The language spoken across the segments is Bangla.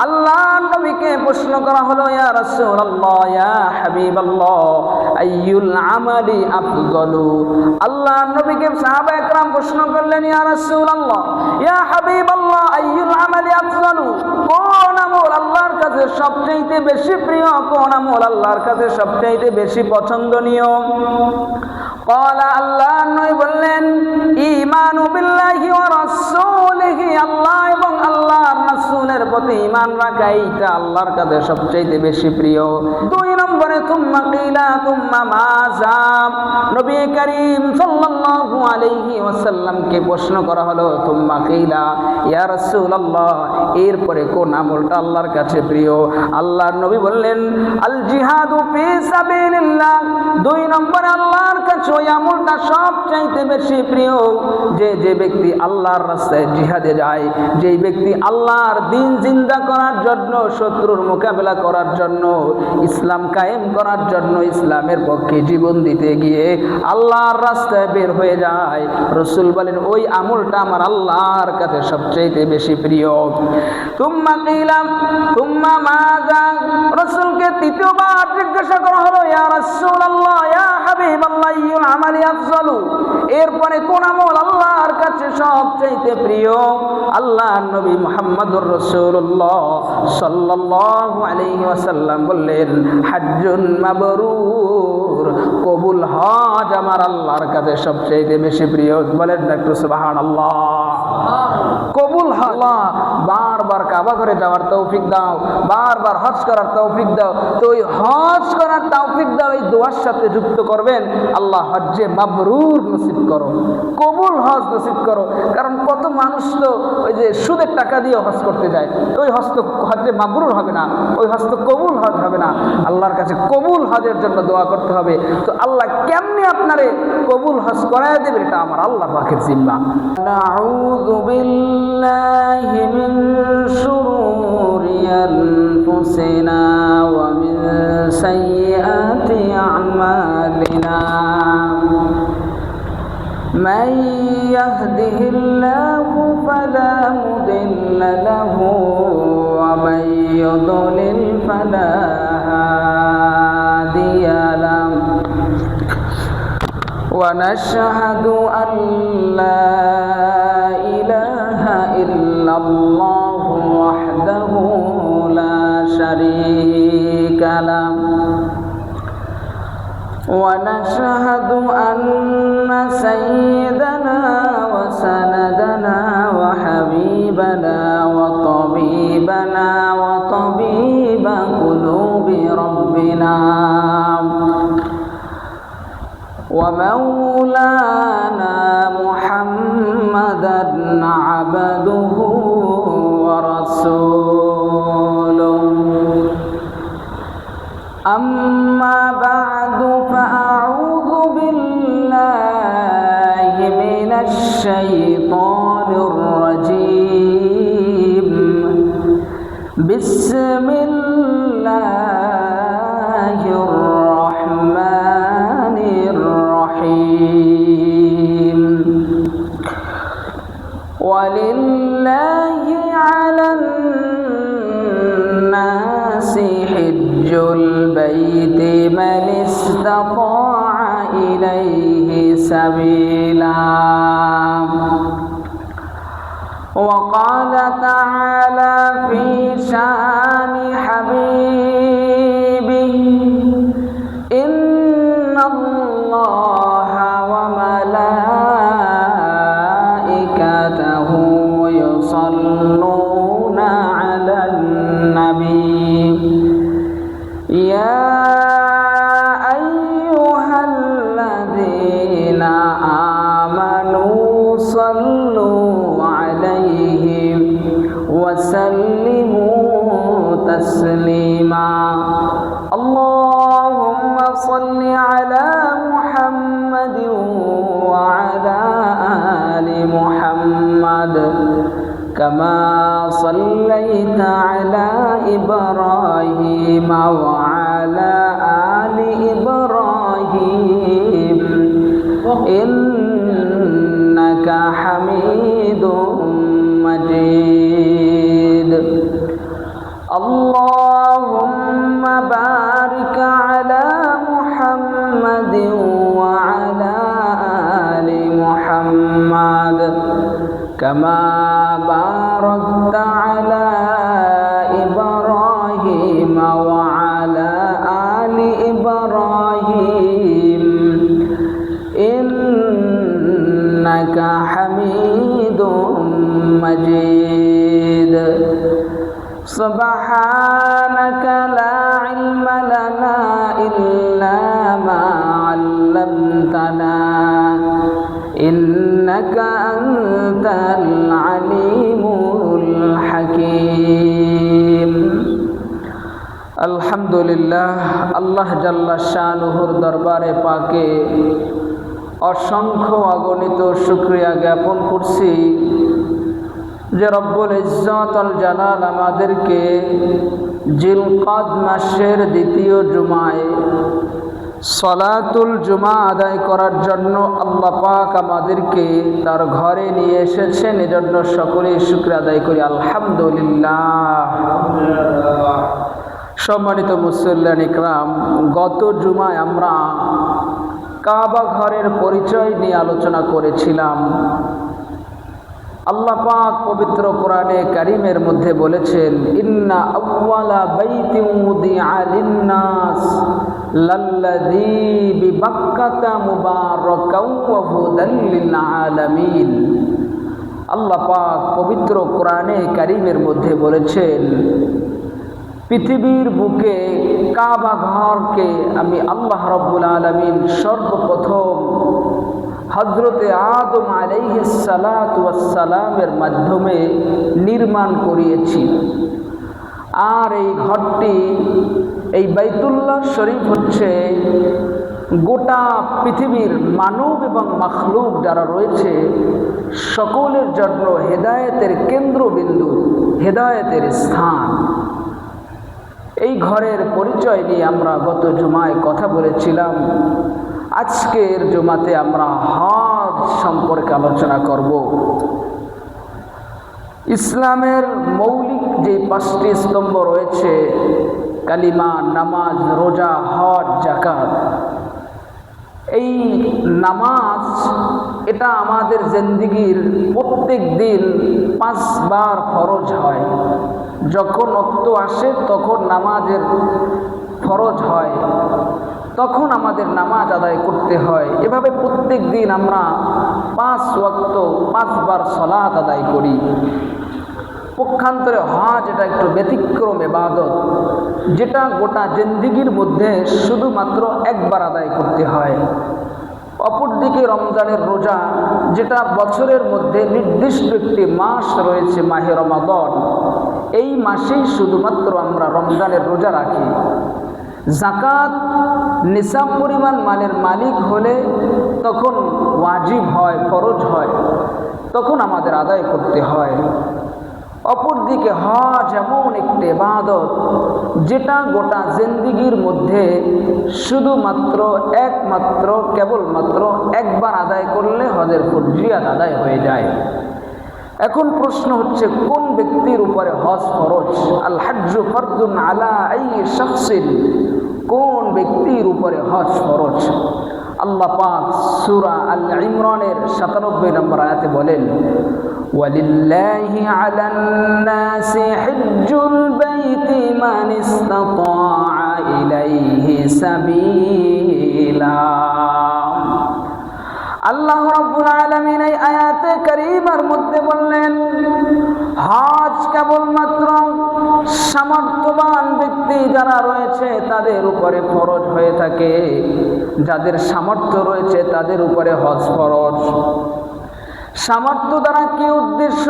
আল্লাহ নবীকে প্রশ্ন করা হলো, ইয়া রাসূলুল্লাহ, ইয়া হাবিবাল্লাহ, আইয়ুল আমালি আফদালু। আল্লাহ নবীকে সাহাবায়ে কেরাম প্রশ্ন করলেন, ইয়া রাসূলুল্লাহ, ইয়া হাবিবাল্লাহ, আইয়ুল আমালি আফদালু, কোন আমল আল্লাহর কাছে সবচেয়ে বেশি প্রিয়, কোন আমল আল্লাহর কাছে সবচেয়ে বেশি পছন্দনীয়? قال আল্লাহ নবী বললেন, ঈমানু বিল্লাহি ওয়া রাসূলিহি, আল্লাহ এবং আল্লাহর রাসূলের প্রতি ঈমান রাখা, এইটা আল্লাহর কাছে সবচেয়ে বেশি প্রিয়। দুই নম্বরে তুম্মা কিলা তুম্মা মাযা, নবী করিম সাল্লাল্লাহু আলাইহি ওয়াসাল্লামকে প্রশ্ন করা হলো, তুম্মা কিলা, ইয়া রাসূলুল্লাহ, এরপরে কোন আমলটা আল্লাহর কাছে প্রিয়? আল্লাহর নবী বললেন, আল জিহাদু ফি সাবিলিল্লাহ। দুই নম্বরে আল্লাহর কাছে ওই আমলটা সবচাইতে বেশি প্রিয় যে ব্যক্তি আল্লাহর রাস্তায় জিহাদে যায়, যে ব্যক্তি আল্লাহর দ্বীন জিন্দা করার জন্য, শত্রুর মোকাবেলা করার জন্য, ইসলাম কায়েম করার জন্য, ইসলামের পক্ষে জীবন দিতে গিয়ে আল্লাহর রাস্তায় বের হয়ে যায়, রাসূল বলেন ওই আমলটা আমার আল্লাহর কাছে সবচাইতে বেশি প্রিয়। তুম্মা কিলা তুম্মা মাযা, রাসূলকে তৃতীয়বার জিজ্ঞাসা করা হলো, ইয়া রাসূলুল্লাহ, ইয়া হাবিবাল্লাহ, আইয়ুল আমালি আফজালু, এরপরে কোন আমল আল্লাহর কাছে সবচেয়ে প্রিয়? আল্লাহর নবী মুহাম্মদুর রাসূলুল্লাহ সাল্লাল্লাহু আলাইহি ওয়াসাল্লাম বললেন, হাজ্জুন মাবরুর, কবুল হজ আমার আল্লাহর কাছে সবচেয়ে বেশি প্রিয়। বলেন না একটু সুবহানাল্লাহ। কবুল হজ, আল্লাহ বারবার কাবা ঘরে যাওয়ার তৌফিক দাও, বারবার হজ করার তৌফিক দাও। তো ওই হজ করার তৌফিক দাও, এই দোয়ার সাথে যুক্ত করবেন, আল্লাহ হজ্জে মাবরুর নসিব করো, কবুল হজ নসিব করো। কারণ কত মানুষ তো ওই যে সুদের টাকা দিয়ে হজ করতে যায়, ওই হজ তো হজ্জে মাবরুর হবে না, ওই হজ তো কবুল হজ হবে না। আল্লাহর কাছে কবুল হজের জন্য দোয়া করতে হবে। তো আল্লাহ কেমনি আপনারে কবুল হজ করায় দেবে, এটা আমার আল্লাহ পাকের জিম্মা। নাউযু বিল্লাহি মিন শুরুরি আনফুসিনা ওয়া মিন সাইয়্যাতি আ'মালিনা, মান ইয়াহদিহিল্লাহু ফালা মুদিল্লা লাহু ওয়া মান ইউদ্লিল ফালা হাদিয়া লাহু, ওয়া নাশহাদু আন লা ইলাহা ইল্লাল্লাহু ওয়াহদাহু লা শারীকা লাহু, ونشهد أن سيدنا وسندنا وحبيبنا وطبيبنا وطبيب قلوب ربنا ومولانا محمدا عبده ورسوله. أما بعد فأعوذ بالله من الشيطان الرجيم. بسم الله الرحمن الرحيم. ولله على الناس حج البيت من استطاع إليه سبيلا. وقال تعالى في شان حبيبه, إن الله وملائكته يصلون على النبي يا أيها الذين آمنوا صلوا عليه وسلموا تسليما. اللهم صل على محمد وعلى آل محمد كما صليت على إبراهيم وعلى آل إبراهيم إنك حميد مجيد. আল্লাহুম্মা বারিক আলা মুহাম্মাদিন ওয়া আলা আলি মুহাম্মাদ কামা বারাকতা আলা ইব্রাহিম ওয়া আলা আলি ইব্রাহিম ইন্নাকা হামিদুম মাজিদ। সুবহানাকা লা ইলমা লানা ইল্লা মা 'আল্লামতানা ইন্নাকা আনতাল আলিমুল হাকীম। আলহামদুলিল্লাহ, আল্লাহ জাল্লা শানুহুর দরবারে পাকে অসংখ্য অগণিত শুকরিয়া জ্ঞাপন করছি যে রব্বুল ইজ্জত আল জালাল আমাদেরকে জিলকাদ মাসের দ্বিতীয় জুমায় সলাতুল জুমা আদায় করার জন্য আল্লাহ পাক আমাদেরকে তার ঘরে নিয়ে এসেছেন। এজন্য সকলেই শুকরিয়া আদায় করি আলহামদুলিল্লাহ। সম্মানিত মুসল্লিয়ান ইকরাম, গত জুমায় আমরা কাবা ঘরের পরিচয় নিয়ে আলোচনা করেছিলাম। আল্লাহ পাক পবিত্র কোরআনে কারীমের মধ্যে বলেছেন, ইন্না আউওয়ালা বাইতিন উদিআ লিন-নাস লাল্লাযী বিবাক্কাতা মুবারাকাও ওয়া হুদাল লিল-আলামিন। আল্লাহ পাক পবিত্র কোরআনে কারীমের মধ্যে বলেছেন, পৃথিবীর বুকে কাবা ঘরকে আমি আল্লাহ রাব্বুল আলামিন সর্বপ্রথম হযরতে আদম আলাইহিস সালাতু ওয়াস সালামের মাধ্যমে নির্মাণ করিয়েছি। আর এই ঘরটি, এই বাইতুল্লাহ শরীফ হচ্ছে গোটা পৃথিবীর মানব এবং মাখলুক যারা রয়েছে সকলের জন্য হেদায়েতের কেন্দ্রবিন্দু, হেদায়েতের স্থান। এই ঘরের পরিচয় নিয়ে আমরা গত জুমায় কথা বলেছিলাম। আজকের জুমাতে আমরা হজ সম্পর্কে আলোচনা করব। ইসলামের মৌলিক যে 5টি স্তম্ভ রয়েছে, কালিমা, নামাজ, রোজা, হজ, যাকাত। এই নামাজ এটা আমাদের জিন্দেগির প্রত্যেক দিন 5 বার ফরজ হয়। যখন ওয়াক্ত আসে তখন নামাজের ফরজ হয়, তখন আমাদের নামাজ আদায় করতে হয়। এভাবে প্রত্যেক দিন আমরা 5 ওয়াক্ত 5 বার সালাত আদায় করি। পক্ষান্তরে হজ এটা একটু ব্যতিক্রম ইবাদত, যেটা গোটা জিন্দেগির মধ্যে শুধুমাত্র একবার আদায় করতে হয়। অপরদিকে রমজানের রোজা, যেটা বছরের মধ্যে নির্দিষ্ট একটি মাস রয়েছে, মাহে রমাদান, এই মাসেই শুধুমাত্র আমরা রমজানের রোজা রাখি। যাকাত নিসাব পরিমাণ মালের মালিক হলে তখন ওয়াজিব হয়, ফরজ হয়, তখন আমাদের আদায় করতে হয়। অপরদিকে হজ এমন একটি ইবাদত যেটা গোটা জিন্দেগির মধ্যে শুধুমাত্র একমাত্র কেবলমাত্র একবার আদায় করলে হজের ফরজিয়াত আদায় হয়ে যায়। এখন প্রশ্ন হচ্ছে, কোন ব্যক্তির উপরে হজ ফরজ? আল হাজ্জু ফরদুন আলা আইয়ি শাখসিন, কোন ব্যক্তির উপরে হজ ফরজ? আল্লাহ পাক সূরা আল ইমরানের 97 নম্বর আয়াতে বলেন, ওয়ালিল্লাহি আলান নাসি হিজ্জুল বাইতি মান ইসতাতাআ ইলাইহি সাবিলা। আল্লাহ রাব্বুল আলামিন এই আয়াতে কারীমার মধ্যে বললেন, হজ কেবলমাত্র সামর্থ্যবান ব্যক্তি যারা রয়েছে তাদের উপরে ফরজ হয়ে থাকে। যাদের সামর্থ্য রয়েছে তাদের উপরে হজ ফরজ। সামর্থ্য দ্বারা কি উদ্দেশ্য?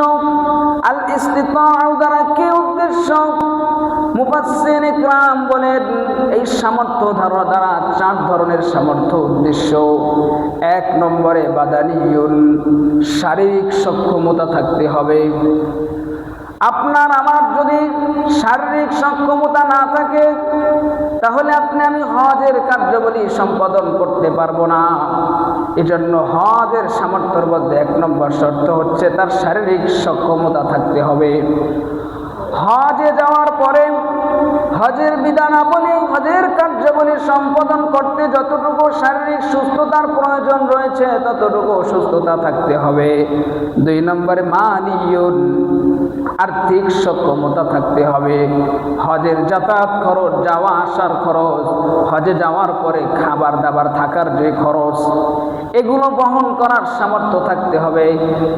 আল ইস্তিতাআ দ্বারা কি উদ্দেশ্য? মুফাসসির ইকরাম বলেন, এই সামর্থ্য দ্বারা 4 ধরনের সামর্থ্য উদ্দেশ্য। 1 নম্বরে বাদানিয়ুন, শারীরিক সক্ষমতা থাকতে হবে। আপনার আমার যদি শারীরিক সক্ষমতা না থাকে তাহলে আমি হজের কার্যাবলী সম্পাদন করতে পারবো না। এজন্য হজের সামর্থ্যের মধ্যে 1 নম্বর শর্ত হচ্ছে তার শারীরিক সক্ষমতা থাকতে হবে। হজে যাওয়ার পরে হজের বিধানাবলী, হজের কার্যাবলী সম্পাদন করতে যতটুকু শারীরিক সুস্থতার প্রয়োজন রয়েছে ততটুকু সুস্থতা থাকতে হবে। 2 নম্বরে মালিয়ুন, আর্থিক সক্ষমতা থাকতে হবে। হজের যাতায়াত খরচ, যাওয়া আসার খরচ, হজে যাওয়ার পরে খাবার দাবার থাকার যে খরচ, এগুলো বহন করার সামর্থ্য থাকতে হবে।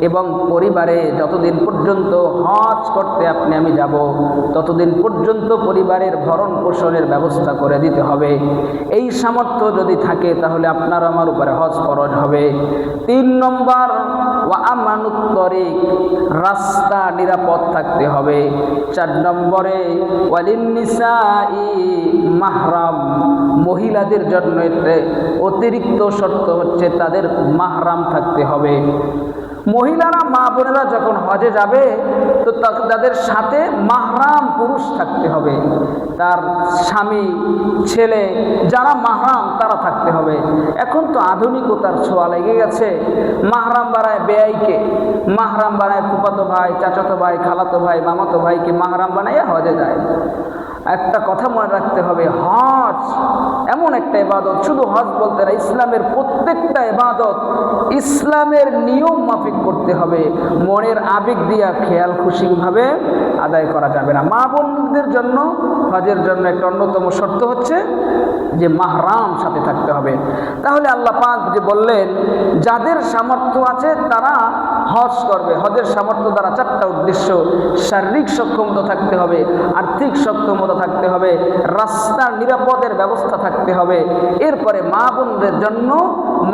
এবং পরিবারে যতদিন পর্যন্ত হজ করতে আপনি আমি যাব ততদিন পর্যন্ত পরিবারের ভরণ পোষণের ব্যবস্থা করে দিতে হবে। এই সামর্থ্য যদি থাকে তাহলে আপনার আমার উপরে হজ ফরজ হবে। 3 নম্বর ওয়া আমানুত তরিক, রাস্তা নিরাপদ থাকতে হবে। 4 নম্বরে ওয়ালিন নিসাই মাহরাম, মহিলাদের জন্য অতিরিক্ত শর্ত হচ্ছে তাদের মাহরাম থাকতে হবে। মহিলারা, মা বোনেরা যখন হজে যাবে তো তাদের সাথে মাহরাম পুরুষ থাকতে হবে, তার স্বামী, ছেলে, যারা মাহরাম তারা থাকতে হবে। এখন তো আধুনিকতার ছোঁয়া লেগে গেছে, মাহরাম বানায় বেয়াইকে, মাহরাম বানায় ফুফাতো ভাই, চাচাতো ভাই, খালাতো ভাই, মামাতো ভাইকে মাহরাম বানাইয়া হজে যায়। একটা কথা মনে রাখতে হবে, হজ এমন একটা ইবাদত, শুধু হজ বলতে না, ইসলামের প্রত্যেকটা ইবাদত ইসলামের নিয়ম মাফিক করতে হবে। মনের আবেগ দিয়া খেয়াল খুশিভাবে আদায় করা যাবে না। মা বোনদের জন্য হজের জন্য একটা অন্যতম শর্ত হচ্ছে যে মাহরাম সাথে থাকতে হবে। তাহলে আল্লাহ পাক যে বললেন যাদের সামর্থ্য আছে তারা হজ করবে। হজের সামর্থ্য দ্বারা 4টা উদ্দেশ্য: শারীরিক সক্ষমতা থাকতে হবে, আর্থিক সক্ষমতা থাকতে হবে, রাস্তার নিরাপদের ব্যবস্থা থাকতে হবে, এরপরে মা বোনদের জন্য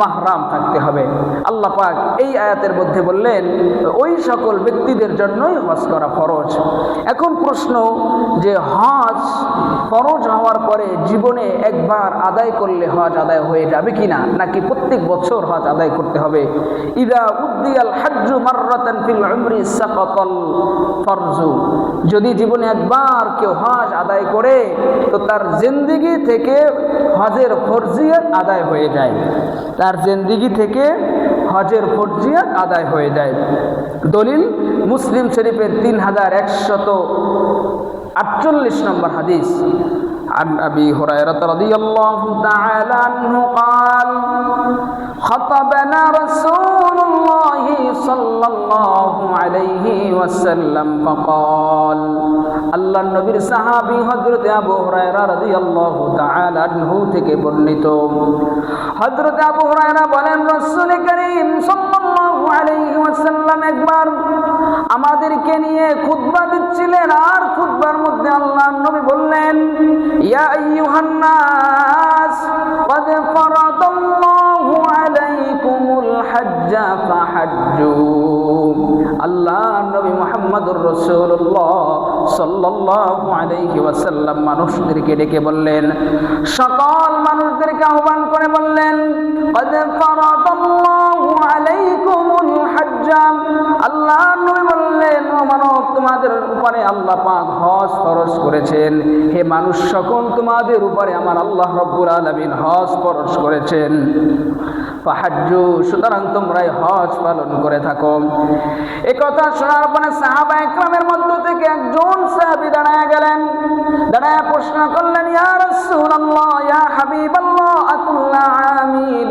মাহরাম থাকতে হবে। আল্লাহ পাক এই আয়াতের মধ্যে বললেন ওই সকল ব্যক্তিদের জন্যই হজ করা ফরজ। এখন প্রশ্ন যে হজ ফরজ হওয়ার পরে জীবনে একবার আদায় করলে হজ আদায় হয়ে যাবে কিনা, নাকি প্রত্যেক বছর হজ আদায় করতে হবে? ইদা উদ্দিয়াল হাজ্জু মাররাতান ফিল উমরি সাকাতাল ফরজু, যদি জীবনে একবার কেউ হজ আদায় করে তো তার জিন্দেগি থেকে হজের ফরজিয়ত আদায় হয়ে যায়, তার জিন্দেগি থেকে হজের ফরজিয়ত আদায় হয়ে যায়। দলিল মুসলিম শরীফের 3148 নম্বর হাদিস। عن أبي هريرة رضي الله تعالى عنه قال خطبنا رسول الله صلى الله عليه وسلم فقال, আল্লাহ নবীর সাহাবী হযরত আবু হুরায়রা রাদিয়াল্লাহু তাআলা আনহু থেকে বর্ণিত, হযরত আবু হুরায়রা বলেন রাসূল করিম সাল্লাল্লাহু আলাইহি ওয়াসাল্লাম একবার আমাদেরকে নিয়ে খুতবা দিচ্ছিলেন, আর খুতবার মধ্যে আল্লাহর নবী বললেন, ইয়া আইয়ুহান নাস ক্বাদ ফারাদাল্লাহু আলাইকুমুল হাজ্জা ফাহাজ্জু। আল্লাহর নবী মুহাম্মদুর রাসূলুল্লাহ সাল্লাল্লাহু আলাইহি ওয়াসাল্লাম মানুষদেরকে ডেকে বললেন, সকল মানুষদেরকে আহ্বান করে বললেন, ক্বাদ ফারাদাল্লাহু আলাইকুমুল হাজ্জা। আল্লাহর নবী বললেন, ও মানব, তোমাদের উপরে আল্লাহ পাক হজ ফরজ করেছেন। হে মানুষ সকল, তোমাদের উপরে আমার আল্লাহ রাব্বুল আলামিন হজ ফরজ করেছেন। ফাহাজ্জু, সুতরাং তোমরাই হজ পালন করে থাকো। এই কথা শোনার পরে সাহাবা একরামের মধ্য থেকে একজন সাহাবী দাঁড়ায় গেলেন, দাঁড়ায় প্রশ্ন করলেন, ইয়া রাসূলুল্লাহ, ইয়া হাবিবাল্লাহ, আকুল্লা আমিন,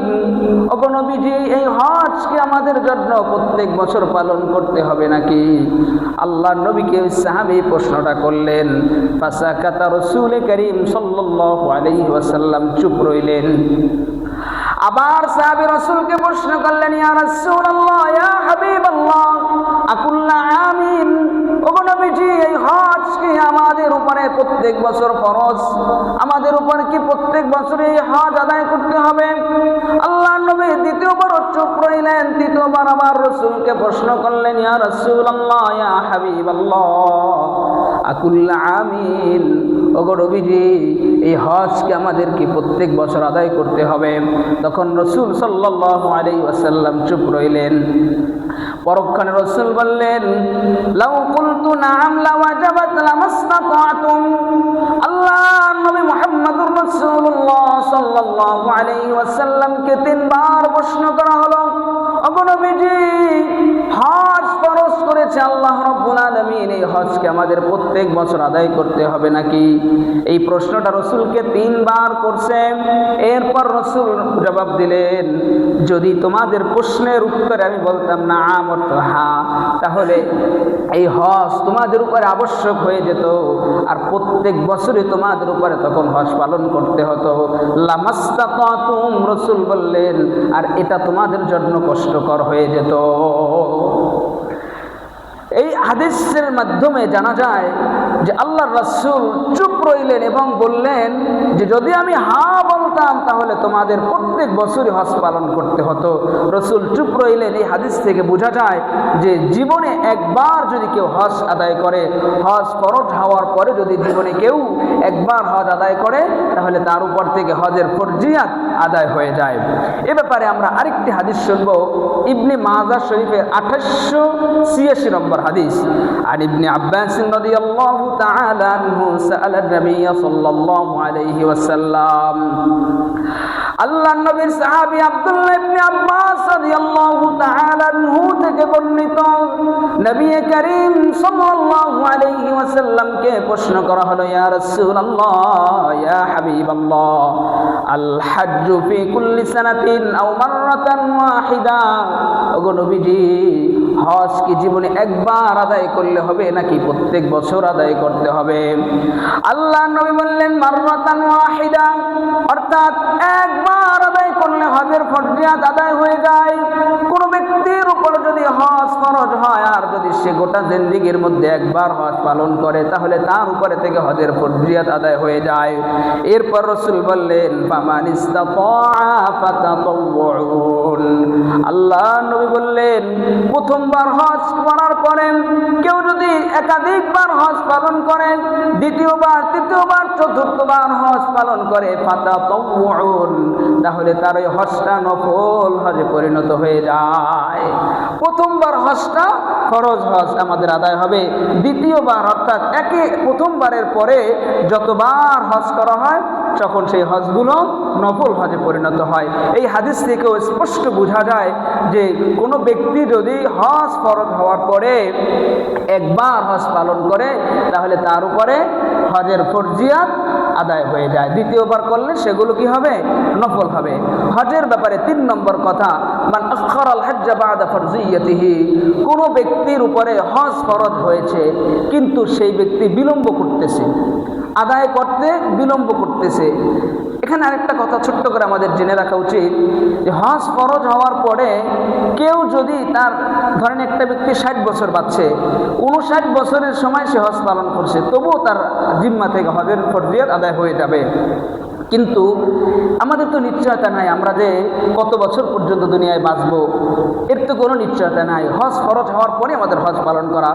ওগো নবীজি, এই হজ কি আমাদের জন্য প্রত্যেক বছর পালন করতে হবে নাকি? আল্লাহর নবীকে ওই সাহাবী প্রশ্নটা করলেন। ফাসাকাতা রাসূল করিম সাল্লাল্লাহু আলাইহি ওয়াসাল্লাম চুপ রইলেন। আবার সাহাবী রাসূলকে প্রশ্ন করলেন, ইয়া রাসূলুল্লাহ, ইয়া হাবিবাল্লাহ, আকুল্লা আমিন, ওগো নবীজি, এই হজ কি আমাদের উপরে প্রত্যেক বছর ফরজ? আমাদের উপর কি প্রত্যেক বছর এই হজ আদায় করতে হবে? আল্লাহর নবী দ্বিতীয়বার চুপ রইলেন। তৃতীয়বার আবার রাসূলকে প্রশ্ন করলেন, ইয়া রাসূলুল্লাহ, ইয়া হাবিবাল্লাহ, আকুল্লা আমিন, ওগো নবীজি, এই হজ কি আমাদের কি প্রত্যেক বছর আদায় করতে হবে? তখন রাসূল সাল্লাল্লাহু আলাইহি ওয়াসাল্লাম চুপ রইলেন। পরক্ষণে রাসূল বললেন, লাউ কুলতু নাআম লাওয়াজাবাত লামাসতাতাতুম। আল্লাহর নবী মুহাম্মদুর রাসূলুল্লাহ সাল্লাল্লাহু আলাইহি ওয়াসাল্লামকে 3 বার প্রশ্ন করা হলো, ওগো নবীজি, হজ ফরজ করেছে আল্লাহ রাব্বুল আলামিন, এই হজ কি আমাদের প্রত্যেক প্রত্যেক বছর আদায় করতে হবে নাকি? এই প্রশ্নটা রসুলকে 3 বার করছেন। এরপর রসুল জবাব দিলেন, যদি তোমাদের প্রশ্নের উত্তরে আমি বলতাম না অর্থ হ্যাঁ, তাহলে এই হজ তোমাদের উপরে আবশ্যক হয়ে যেত, আর প্রত্যেক বছরই তোমাদের উপরে তখন হজ পালন করতে হতো। লামাস্তাতাতুম, রসুল বললেন, আর এটা তোমাদের জন্য কষ্টকর হয়ে যেত। এই হাদিসের মাধ্যমে জানা যায় যে আল্লাহর রাসূল চুপ রইলেন এবং বললেন যে যদি আমি হ্যাঁ বলতাম তাহলে তোমাদের প্রত্যেক বছরই হজ পালন করতে হতো। রসুল চুপ রইলেন। এই হাদিস থেকে বোঝা যায় যে জীবনে একবার যদি কেউ হজ আদায় করে, হজ ফরজ হওয়ার পরে যদি জীবনে কেউ একবার হজ আদায় করে, তাহলে তার উপর থেকে হজের ফরজিয়াত আদায় হয়ে যায়। এ ব্যাপারে আমরা আরেকটি হাদিস শুনব, ইবনে মাজাহ শরীফের 2886 নম্বর হাদিস। আর ইবনে আব্বাস রাদিয়াল্লাহু তাআলা আনহু সাআলা নবী সাল্লাল্লাহু আলাইহি ওয়াসাল্লাম, আল্লাহর নবীর সাহাবী আব্দুল্লাহ ইবনে আব্বাস রাদিয়াল্লাহু তাআলা আনহু থেকে বর্ণিত, নবী করিম সাল্লাল্লাহু আলাইহি ওয়াসাল্লামকে প্রশ্ন করা হলো, ইয়া রাসূলুল্লাহ, ইয়া হাবিবাল্লাহ, আল হাজ্জু ফি কুল্লি সানাতিন আও মাররাতান ওয়াহিদা, ওগো নবীজি, হজ কি জীবনে একবার আদায় করলে হবে নাকি প্রত্যেক বছর আদায় করতে হবে? আল্লাহর নবী বললেন, মাররাতান ওয়াহিদা, অর্থাৎ একবার আদায় করলে হজের ফরজিয়াত আদায় হয়ে যায়। কোন ব্যক্তির উপর যদি হজ ফরজ হয় আর যদি সে গোটা জিন্দেগীর মধ্যে একবার হজ পালন করে, তাহলে তার উপরে থেকে হজের ফরজিয়াত আদায় হয়ে যায়। এরপর রাসূল বললেন, ফামান ইসতাতা ফাতাতাওউন, আল্লাহর নবী বললেন, প্রথমবার হজ করার পরে কেউ যদি একাধিকবার হজ পালন করে, দ্বিতীয়বার, তৃতীয়বার, চতুর্থবার হজ পালন করে, ফাতাতাওউন, তাহলে তার ওই হজটা নফল হজে পরিণত হয়ে যায়। প্রথমবার হজটা ফরজ হজ আমাদের আদায় হবে, দ্বিতীয়বার অর্থাৎ প্রথমবারের পরে যতবার হজ করা হয় তখন সেই হজগুলো নফল হজে পরিণত হয়। এই হাদিস থেকেও স্পষ্ট বোঝা যায় যে কোনো ব্যক্তি যদি হজ ফরজ হওয়ার পরে একবার হজ পালন করে, তাহলে তার উপরে হজের ফরজিয়াত আদায় হয়ে যায়। দ্বিতীয়বার করলে সেগুলো কি হবে? নফল হবে। হজের ব্যাপারে 3 নম্বর কথা, মান আখারাল হজ্জ বা'দা ফরজিয়াতিহি, কোনো ব্যক্তির উপরে হজ ফরজ হয়েছে কিন্তু সেই ব্যক্তি বিলম্ব করতেছে, আদায় করতে বিলম্ব করতেছে। এখানে আরেকটা কথা ছোট্ট করে আমাদের জেনে রাখা উচিত যে হজ ফরজ হওয়ার পরে কেউ যদি তার, ধরেন একটা ব্যক্তি 60 বছর বাঁচছে, 59 বছরের সময় সে হজ পালন করছে, তবুও তার জিম্মা থেকে হজের ফরজিয়াত আদায় হয়ে যাবে। কিন্তু আমাদের তো নিশ্চয়তা নাই আমরা যে কত বছর পর্যন্ত দুনিয়ায় বাঁচব, এর তো কোনো নিশ্চয়তা নাই। হজ ফরজ হওয়ার পরে আমাদের হজ পালন করা।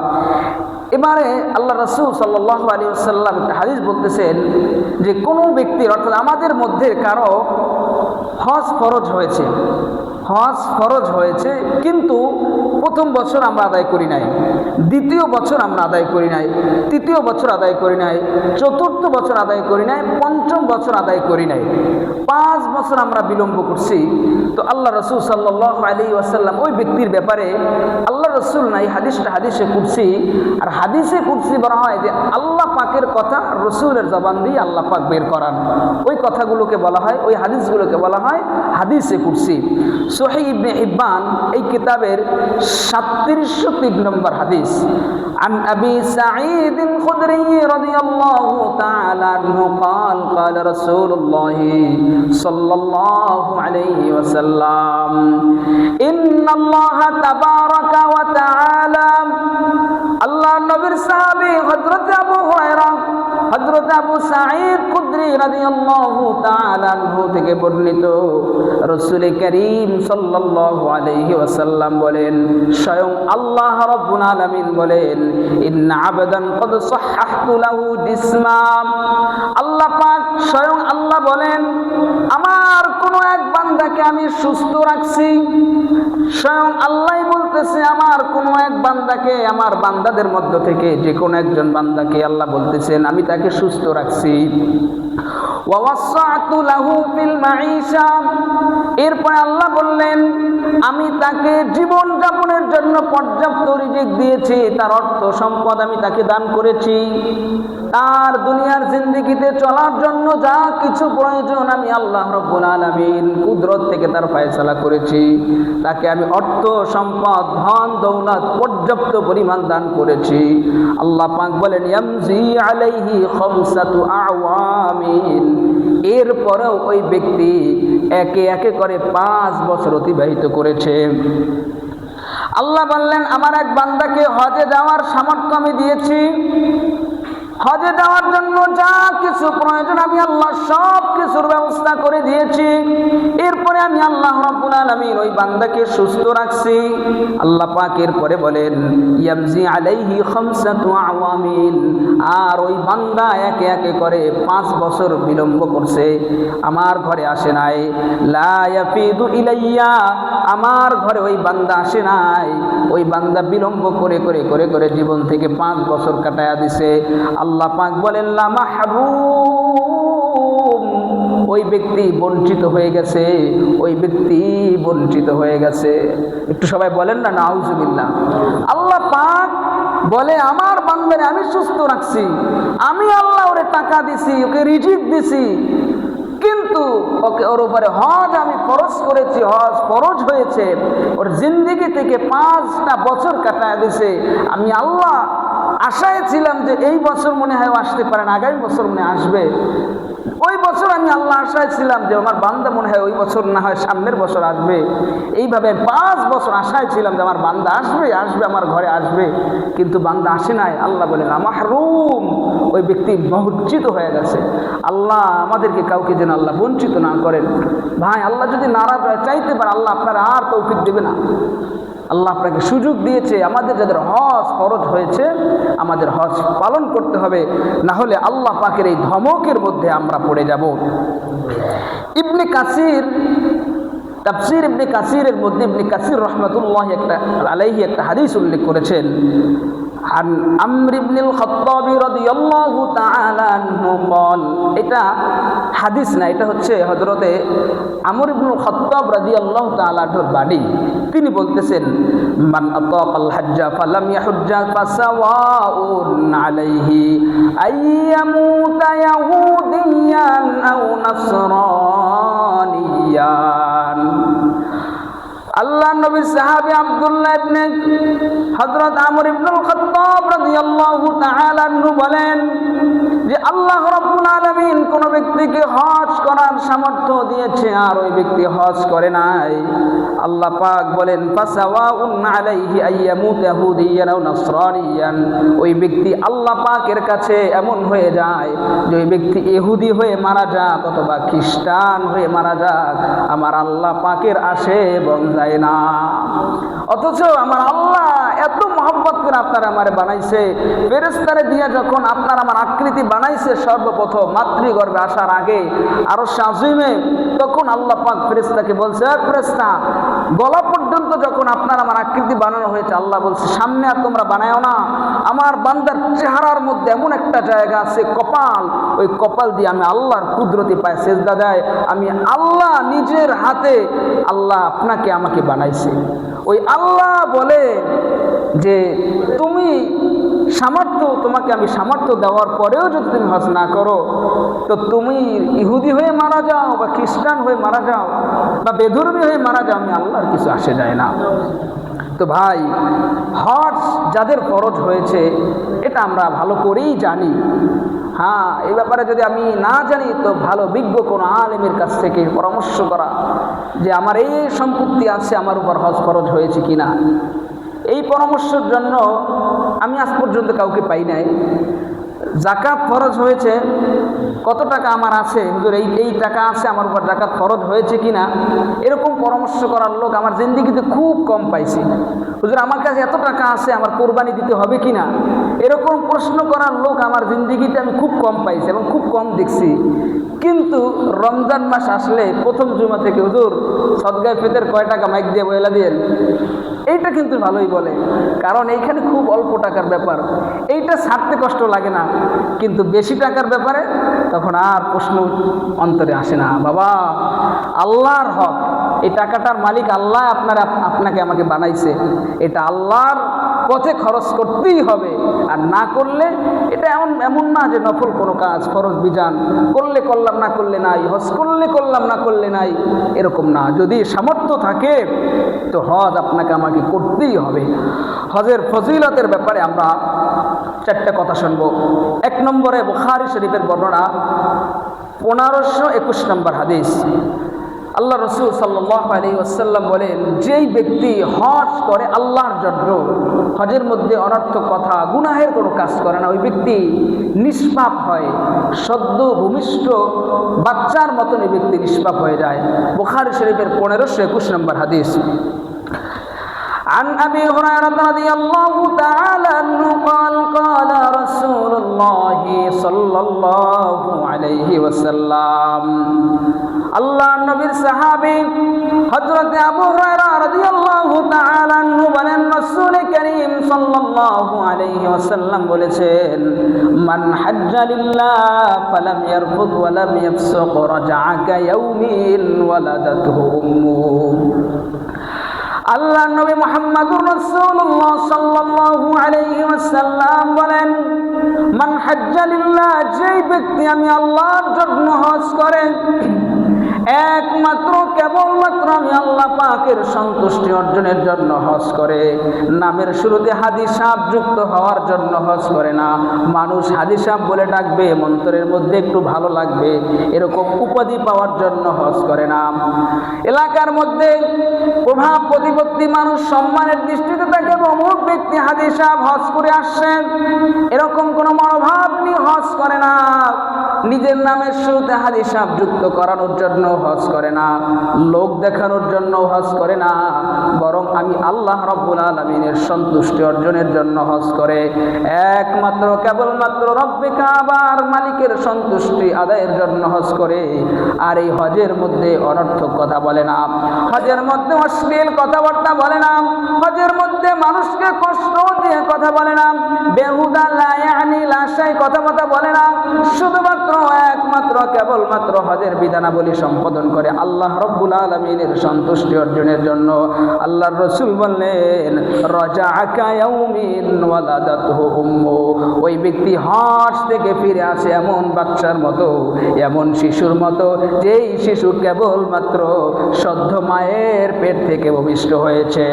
এবারে আল্লাহ রাসূল সাল্লাল্লাহু আলাইহি ওয়াসাল্লাম একটা হাদিস বলতেছেন যে কোনো ব্যক্তির, অর্থাৎ আমাদের মধ্যে কারো হজ ফরজ হয়েছে, হজ ফরজ হয়েছে কিন্তু প্রথম বছর আমরা আদায় করি নাই, দ্বিতীয় বছর আমরা আদায় করি নাই, তৃতীয় বছর আদায় করি নাই, চতুর্থ বছর আদায় করি নাই, পঞ্চম বছর আদায় করি নাই, 5 বছর আমরা বিলম্ব করছি। তো আল্লাহ রাসূল সাল্লাল্লাহু আলাইহি ওয়াসাল্লাম ওই ব্যক্তির ব্যাপারে, আল্লাহ রাসূল নাই, হাদিসটা হাদিসে কুদসি, আর হাদিসে কুদসি বলা হয় যে আল্লাহ পাকের কথা রাসূলের জবান দিয়ে আল্লাহ পাক বের করান, ওই কথাগুলোকে বলা হয়, ওই হাদিসগুলোকে বলা হয় হাদিসে কুদসি। সহিহ ইবনে হিব্বান এই কিতাবের 3703 নম্বর হাদিস, عن أبي سعيد الخدري رضي الله تعالى عنه قال قال رسول الله صلى الله عليه وسلم إن الله تبارك وتعالى, আল্লাহ নবীর সাহাবী হযরত আবু হুরায়রা, হযরত আবু সাঈদ খুদরি রাদিয়াল্লাহু তাআলা আনহু থেকে বর্ণিত, রাসূল করিম সাল্লাল্লাহু আলাইহি ওয়াসাল্লাম বলেন, স্বয়ং আল্লাহ রাব্বুল আলামিন বলেন, ইন্না আবদান ক্বাদ সাহহাতু লাহু জিসমাম, আল্লাহ পাক স্বয়ং আল্লাহ বলেন, আমার কোন এক বান্দাকে আমি সুস্থ রাখছি। স্বয়ং আল্লাহই বলতেছে, আমার কোন এক বান্দাকে, আমার বান্দাদের মধ্য থেকে যে কোনো একজন বান্দাকে আল্লাহ বলতেছেন আমি তাকে সুস্থ রাখছি। ওয়াসাআতু লাহু ফিল মাঈশা, এরপর আল্লাহ বললেন আমি তাকে জীবন যাপনের জন্য পর্যাপ্ত রিজিক দিয়েছি, তার অর্থ সম্পদ আমি তাকে দান করেছি, তার দুনিয়ার জিন্দেগিতে চলার জন্য যা কিছু প্রয়োজন আমি আল্লাহ রাব্বুল আলামিন কুদরত থেকে তার ফয়সালা করেছি, তাকে আমি অর্থ সম্পদ ধন দৌলত পর্যাপ্ত পরিমাণ দান করেছি। আল্লাহ পাক বলেন ইয়ামজি আলাইহি খামসাতু আওয়ামিন, এরপরেও ওই ব্যক্তি একে একে করে 5 বছর অতিবাহিত করেছে। আল্লাহ বললেন আমার এক বান্দাকে হজে যাওয়ার সামর্থ্য আমি দিয়েছি, হজে যাওয়ার জন্য যা কিছু প্রয়োজন আমি আল্লাহ সব কিছুর ব্যবস্থা করে দিয়েছি। এরপরে আমি আল্লাহ রাব্বুল আলামিন ওই বান্দাকে সুস্থ রাখছি। আল্লাহ পাক এরপরে বলেন ইয়ামজি আলাইহি খামসাতু আওয়ামিন, আর ওই বান্দা একে একে করে 5 বছর বিলম্ব করছে, আমার ঘরে আসে নাই। লা ইয়াফিদু ইলাইয়া, আমার ঘরে ওই বান্দা আসে নাই, ওই বান্দা বিলম্ব করে করে করে করে জীবন থেকে 5 বছর কাটায়া দিছে। আল্লাহ পাক বলেন লা মাহরুম, ওই ব্যক্তি বঞ্চিত হয়ে গেছে, ওই ব্যক্তি বঞ্চিত হয়ে গেছে। একটু সবাই বলেন না নাউজুবিল্লাহ। আল্লাহ পাক বলে আমার বান্দারে আমি সুস্থ রাখছি, আমি আল্লাহ ওরে টাকা দিছি, ওকে রিজিক দিছি, কিন্তু ওকে ওর উপরে হজ আমি ফরজ করেছি, হজ ফরজ হয়েছে, ওর জিন্দেগি থেকে 5টা বছর কাটায় দিছে। আমি আল্লাহ আশায় ছিলাম যে এই বছর মনে হয় আসতে পারেন, আগামী বছর মনে আসবে, ওই বছর আমি আল্লাহ আশায় ছিলাম যে আমার বান্দা মনে হয় ওই বছর না হয় সামনের বছর আসবে। এইভাবে 5 বছর আশায় ছিলাম যে আমার বান্দা আসবে আসবে আমার ঘরে আসবে, কিন্তু বান্দা আসে নাই। আল্লাহ বলেন মাহরুম, ওই ব্যক্তি বঞ্চিত হয়ে গেছে। আল্লাহ আমাদেরকে কাউকে যেন আল্লাহ বঞ্চিত না করেন। ভাই আল্লাহ যদি নারাজ হয়, চাইতে পারে আল্লাহ আপনার আর তৌফিক দেবে না। আল্লাহ আপনাকে সুযোগ দিয়েছে, আমাদের যাদের হজ ফরজ হয়েছে আমাদের হজ পালন করতে হবে, না হলে আল্লাহ পাকের এই ধমকের মধ্যে আমরা পড়ে যাব। ইবনে কাসির তাফসীর ইবনে কাসিরের মধ্যে ইবনে কাসির রাহমাতুল্লাহ আলাইহি একটা হাদিস উল্লেখ করেছেন। আন আমর ইবনুল খাত্তাব রাদিয়াল্লাহু তাআলা আনহু قال, এটা হাদিস না, এটা হচ্ছে হযরতে আমর ইবনুল খাত্তাব রাদিয়াল্লাহু তাআলা আনহুর বাণী। তিনি বলতেছেন মান আতাকাল হজ্জা ফালাম ইয়াহুজ্জা ফাসাওয়াউন আলাইহি আইয়ামুতা ইয়াহুদিয়ান আও নাসরানিয়ান। আল্লাহ নবী সাহাবী আব্দুল্লাহ ইবনে হযরত আমর ইবনুল খাত্তাব রাদিয়াল্লাহু তাআলা আনহু বলেন যে আল্লাহ রাব্বুল আলামিন কোন ব্যক্তিকে হজ করার সামর্থ্য দিয়েছে আর ওই ব্যক্তি হজ করে নাই, আল্লাহ পাক বলেন ফাসাওয়াউন আলাইহি আইয়ামুত ইয়াহুদিয়ান আও নাসরানিয়ান, ওই ব্যক্তি আল্লাহ পাকের কাছে এমন হয়ে যায় যে ওই ব্যক্তি ইহুদি হয়ে মারা যাক অথবা খ্রিস্টান হয়ে মারা যাক, আমার আল্লাহ পাকের আসে এবং যায় না। অথচ আমার আল্লাহ এত মহব্বত করে আপনারা আমারে বানাইছে, ফেরেশতারে দিয়ে যখন আপনার আমার আকৃতি বানাইছে সর্বপ্রথম মাতৃগর্ভে আসার আগে আরশ আজিমে, তখন আল্লাহ পাক ফেরেশতাকে বলছে ফেরেশতা গলা পর্যন্ত যখন আপনার আমার আকৃতি বানানো হয়েছে, আল্লাহ বলছে সামনে আর তোমরা বানায়ও না, আমার বান্দার চেহারার মধ্যে এমন একটা জায়গা আছে কপাল, ওই কপাল দিয়ে আমি আল্লাহর কুদরতি পায় সেজদা দেয়, আমি আল্লাহ নিজের হাতে আল্লাহ আপনাকে আমাকে বানাইছে। ওই আল্লাহ বলে যে তুমি সামর্থ্য, তোমাকে আমি সামর্থ্য দেওয়ার পরেও যদি তুমি হজ না করো, তো তুমি ইহুদি হয়ে মারা যাও বা খ্রিস্টান হয়ে মারা যাও বা বেধর্মী হয়ে মারা যাও, আমি আল্লাহর কিছু আসে যায় না। তো ভাই হজ যাদের ফরজ হয়েছে এটা আমরা ভালো করেই জানি। হ্যাঁ, এই ব্যাপারে যদি আমি না জানি তো ভালো বিজ্ঞ কোনো আলেমের কাছ থেকে পরামর্শ করা যে আমার এই সম্পত্তি আছে, আমার উপর হজ ফরজ হয়েছে কিনা, এই পরামর্শের জন্য আমি আজ পর্যন্ত কাউকে পাই নাই। জাকাত ফরজ হয়েছে, কত টাকা আমার আছে হুজুর, এই টাকা আছে আমার উপর জাকাত ফরজ হয়েছে কিনা, এরকম পরামর্শ করার লোক আমার জিন্দেগিতে খুব কম পাইছি। হুজুর আমার কাছে এত টাকা আছে, আমার কোরবানি দিতে হবে কিনা, এরকম প্রশ্ন করার লোক আমার জিন্দিগিতে আমি খুব কম পাইছি এবং খুব কম দেখছি। কিন্তু রমজান মাস আসলে প্রথম জুমা থেকে হুজুর সদগায়ে ফিতর কয় টাকা মাইক দিয়ে বইলা দিয়েন, এইটা কিন্তু ভালোই বলে, কারণ এইখানে খুব অল্প টাকার ব্যাপার, এইটা ছাড়তে কষ্ট লাগে না। কিন্তু বেশি টাকার ব্যাপারে তখন আর প্রশ্ন অন্তরে আসে না। বাবা, আল্লাহর হক, এই টাকাটার মালিক আল্লাহ, আপনাকে আমাকে বানাইছে, এটা আল্লাহর পথে খরচ করতেই হবে। আর না করলে এটা এমন না যে নফল কোনো কাজ, ফরজ বিধান করলে করলাম, না করলে নাই, হজ করলে করলাম, না করলে নাই, এরকম না। যদি সামর্থ্য থাকে তো হজ আপনাকে আমাকে করতেই হবে। হজের ফজিলতের ব্যাপারে আমরা চারটা কথা শুনবো। 1 নম্বরে বুখারী শরীফের বর্ণনা 1521 নম্বর হাদিস। আল্লাহ রসুল সাল্লাল্লাহু আলাইহি ওয়াসাল্লাম বলেন, যেই ব্যক্তি হজ করে আল্লাহর জন্য, হজের মধ্যে অনর্থক কথা, গুনাহের কোনো কাজ করে না, ওই ব্যক্তি নিষ্পাপ হয়, সদ্য ভূমিষ্ঠ বাচ্চার মতন ওই ব্যক্তি নিষ্পাপ হয়ে যায়। বুখারী শরীফের 1521 নম্বর হাদিস। عن أبي هريرة رضي الله تعالى عنه قال قال رسول الله صلى الله عليه وسلم, আল্লাহ নবীর সাহাবী হযরত আবু হুরায়রা রাদিয়াল্লাহু তাআলা আনহু বলেন, রাসূল করিম সাল্লাল্লাহু আলাইহি ওয়াসাল্লাম বলেছেন, মান হাজ্জা লিল্লাহ ফালাম ইয়ারফুদ ওয়া লাম ইয়াফসুক রাজা'a কায়াউমিন ওয়ালাদাতহু উম্মুহু। আল্লাহ নবী মুহাম্মদুর রাসূলুল্লাহ সাল্লাল্লাহু আলাইহি ওয়াসাল্লাম বলেন, মান হাজ্জা লিল্লাহ, যেই ব্যক্তি আমি আল্লাহর জন্য হজ করে, একমাত্র কেবলমাত্র আমি আল্লাহ পাকের সন্তুষ্টি অর্জনের জন্য হজ করে, নামের শুরুতে হাজি সাহেব যুক্ত হওয়ার জন্য হজ করে না, মানুষ হাজি সাহেব বলে ডাকবে, মন্তরের মধ্যে একটু ভালো লাগবে এরকম উপাধি পাওয়ার জন্য হজ করে না, এলাকার মধ্যে প্রভাব প্রতিপত্তি মানুষ সম্মানের দৃষ্টিতে তাকে অমুক ব্যক্তি হাজি সাহেব হজ করে আসছেন এরকম কোনো মনোভাব নিয়ে হজ করে না, নিজের নামের শুরুতে হাজি সাহেব যুক্ত করানোর জন্য হজ করে না, লোক দেখানোর জন্য হজ করে না, বরং আমি আল্লাহ রাব্বুল আলামিনের সন্তুষ্টি অর্জনের জন্য হজ করে, একমাত্র কেবলমাত্র রব্বে কাবার মালিকের সন্তুষ্টি আদায়ের জন্য হজ করে। আর এই হজের মধ্যে অনর্থক কথা বলে না, হজের মধ্যে অশ্লীল কথাবার্তা বলে না, হজের মধ্যে মানুষকে কষ্ট দিয়ে কথা বলে না, বেহুদা লা ইয়ানি লাশাই কথাবার্তা বলে না, শুধুমাত্র একমাত্র কেবলমাত্র হজের বিধানাবলী সম্পাদন করে আল্লাহ রাব্বুল আলামিনের সন্তুষ্টি অর্জনের জন্য। আল্লাহর রাসূল বললেন, রাজা'a কায়াউমিন ওয়ালাদাতহু উম্মু, ওই ব্যক্তি হজ থেকে ফিরে আসে এমন বাচ্চার মতো, এমন শিশুর মতো, যেই শিশু কেবলমাত্র সদ্য মায়ের পেট থেকে ভূমিষ্ঠ হয়েছে।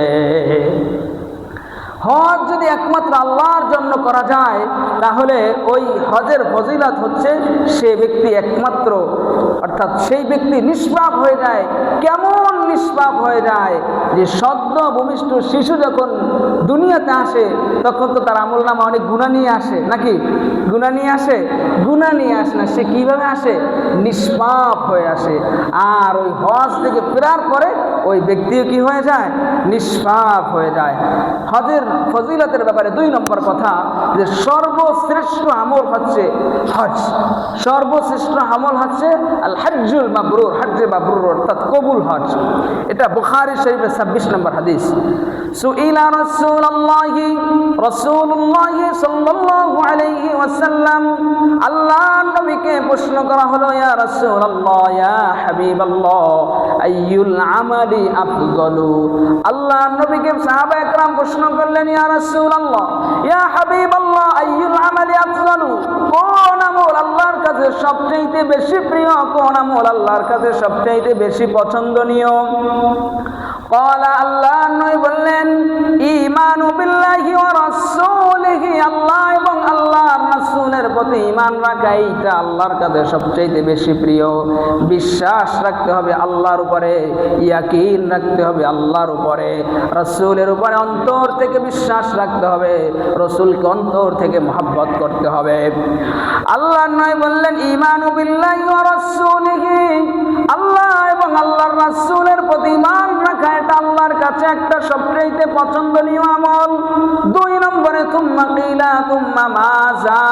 হজ যদি একমাত্র আল্লাহর জন্য করা যায় তাহলে ওই হজের ফজিলত হচ্ছে সে ব্যক্তি একমাত্র, অর্থাৎ সেই ব্যক্তি নিষ্পাপ হয়ে যায়। কেমন নিষ্পাপ হয়ে যায় যে সদ্য ভূমিষ্ঠ শিশু যখন দুনিয়াতে আসে তখন তো তার আমলনামা অনেক গুনাহ নিয়ে আসে, নাকি গুনাহ নিয়ে আসে? গুনাহ নিয়ে আসে না, সে কিভাবে আসে? নিষ্পাপ হয়ে আসে। আর ওই হজ থেকে ফেরার পরে ওই ব্যক্তিও কি হয়ে যায়? নিষ্পাপ হয়ে যায়। হজের ফজিলতের ব্যাপারে 2 নম্বর কথা, যে সর্বশ্রেষ্ঠ আমল হচ্ছে হজ, সর্বশ্রেষ্ঠ আমল হচ্ছে আল হজ্জুল মাবরুর, হজ্জে মাবরুর অর্থাৎ কবুল হজ। এটা বুখারী শরীফের 26 নম্বর হাদিস। সুইলা রাসূলুল্লাহি সাল্লাল্লাহু আলাইহি ওয়াসাল্লাম, আল্লাহ নবীকে প্রশ্ন করা হলো, ইয়া রাসূলুল্লাহ, ইয়া হাবিবাল্লাহ, আইয়ুল আমালি আফদালু। আল্লাহ নবীকে সাহাবায়ে কেরাম প্রশ্ন করলেন, ইয়া রাসূলুল্লাহ, ইয়া হাবিবাল্লাহ, আইয়ুল আমালি আফদালু, কোন আমল আল্লাহর কাছে সবচেয়ে বেশি প্রিয়, কোন আমল আল্লাহর কাছে সবচেয়ে বেশি পছন্দনীয়? ক্বালা, আল্লাহ নবী বললেন, ঈমানু বিল্লাহি ওয়া রাসূলিহি, আল্লাহ এবং আল্লাহর রাসূলের প্রতি ঈমান রাখা, এইটা আল্লাহর কাছে সবচেয়ে বেশি প্রিয়। বিশ্বাস রাখতে হবে আল্লাহর উপরে, ইয়াকিন রাখতে হবে আল্লাহর উপরে, রাসূলের উপরে অন্তর থেকে বিশ্বাস রাখতে হবে, রাসূলকে অন্তর থেকে মহব্বত করতে হবে। আল্লাহ নবী বললেন, ঈমানু বিল্লাহি ওয়া রাসূলিহি, আল্লাহ এবং আল্লাহর রাসূলের প্রতি ঈমান রাখা, এটা আল্লাহর কাছে একটা সবচেয়ে পছন্দনীয় আমল। 2 নম্বর নম্বরে তুম্মা কিলা তুম্মা মাজা,